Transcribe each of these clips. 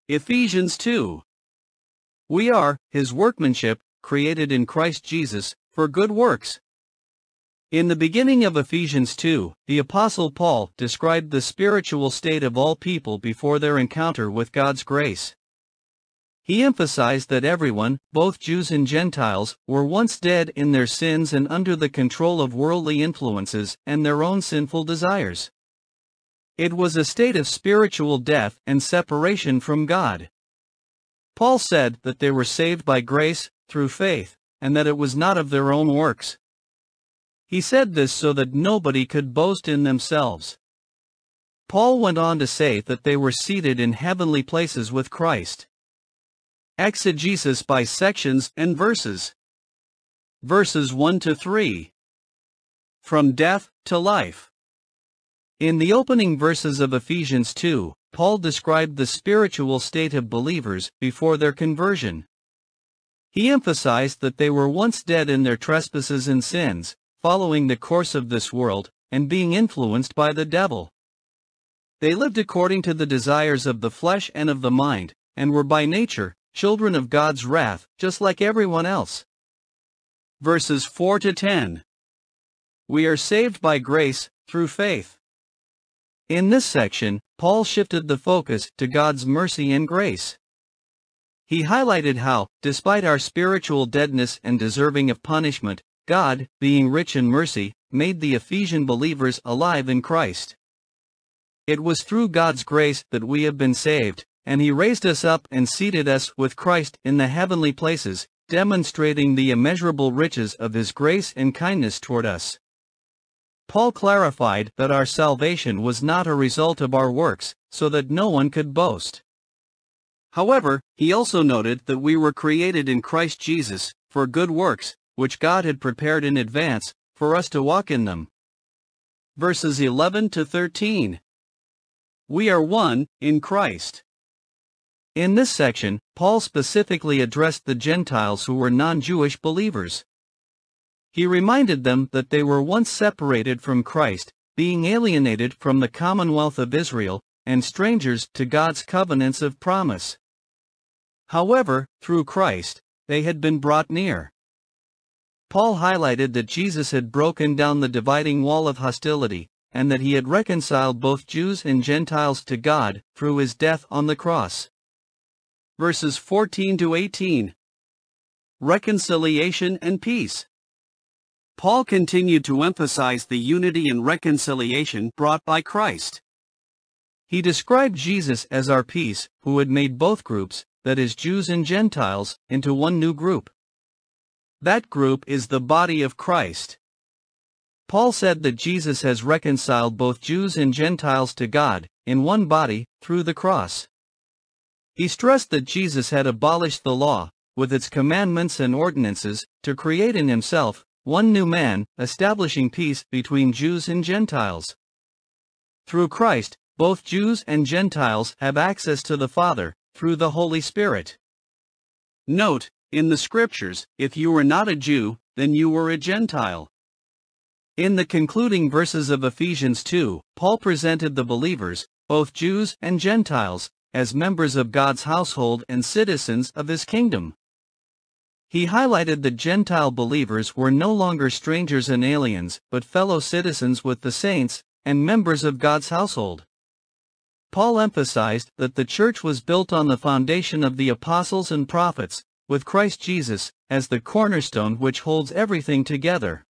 Ephesians 2. We are His workmanship, created in Christ Jesus, for good works. In the beginning of Ephesians 2, the Apostle Paul described the spiritual state of all people before their encounter with God's grace. He emphasized that everyone, both Jews and Gentiles, were once dead in their sins and under the control of worldly influences and their own sinful desires. It was a state of spiritual death and separation from God. Paul said that they were saved by grace, through faith, and that it was not of their own works. He said this so that nobody could boast in themselves. Paul went on to say that they were seated in heavenly places with Christ. Exegesis by sections and verses. Verses 1 to 3. From death to life. In the opening verses of Ephesians 2, Paul described the spiritual state of believers before their conversion. He emphasized that they were once dead in their trespasses and sins, following the course of this world, and being influenced by the devil. They lived according to the desires of the flesh and of the mind, and were by nature children of God's wrath, just like everyone else. Verses 4 to 10. We are saved by grace, through faith. In this section, Paul shifted the focus to God's mercy and grace. He highlighted how, despite our spiritual deadness and deserving of punishment, God, being rich in mercy, made the Ephesian believers alive in Christ. It was through God's grace that we have been saved, and He raised us up and seated us with Christ in the heavenly places, demonstrating the immeasurable riches of His grace and kindness toward us. Paul clarified that our salvation was not a result of our works, so that no one could boast. However, he also noted that we were created in Christ Jesus, for good works, which God had prepared in advance, for us to walk in them. Verses 11 to 13. We are one, in Christ. In this section, Paul specifically addressed the Gentiles who were non-Jewish believers. He reminded them that they were once separated from Christ, being alienated from the commonwealth of Israel, and strangers to God's covenants of promise. However, through Christ, they had been brought near. Paul highlighted that Jesus had broken down the dividing wall of hostility, and that He had reconciled both Jews and Gentiles to God through His death on the cross. Verses 14 to 18. Reconciliation and peace. Paul continued to emphasize the unity and reconciliation brought by Christ. He described Jesus as our peace, who had made both groups, that is Jews and Gentiles, into one new group. That group is the body of Christ. Paul said that Jesus has reconciled both Jews and Gentiles to God, in one body, through the cross. He stressed that Jesus had abolished the law, with its commandments and ordinances, to create in Himself one new man, establishing peace between Jews and Gentiles. Through Christ, both Jews and Gentiles have access to the Father, through the Holy Spirit. Note, in the Scriptures, if you were not a Jew, then you were a Gentile. In the concluding verses of Ephesians 2, Paul presented the believers, both Jews and Gentiles, as members of God's household and citizens of His kingdom. He highlighted that Gentile believers were no longer strangers and aliens, but fellow citizens with the saints, and members of God's household. Paul emphasized that the church was built on the foundation of the apostles and prophets, with Christ Jesus as the cornerstone which holds everything together.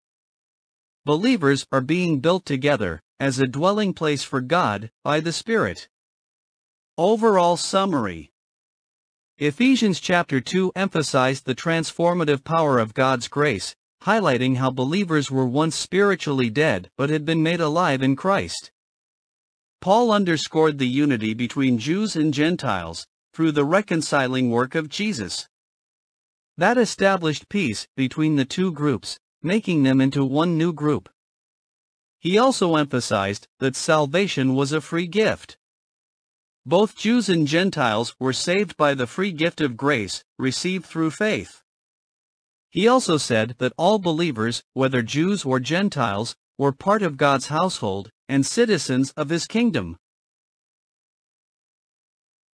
Believers are being built together, as a dwelling place for God, by the Spirit. Overall summary. Ephesians chapter 2 emphasized the transformative power of God's grace, highlighting how believers were once spiritually dead but had been made alive in Christ. Paul underscored the unity between Jews and Gentiles, through the reconciling work of Jesus. That established peace between the two groups, making them into one new group. He also emphasized that salvation was a free gift. Both Jews and Gentiles were saved by the free gift of grace, received through faith. He also said that all believers, whether Jews or Gentiles, were part of God's household, and citizens of His kingdom.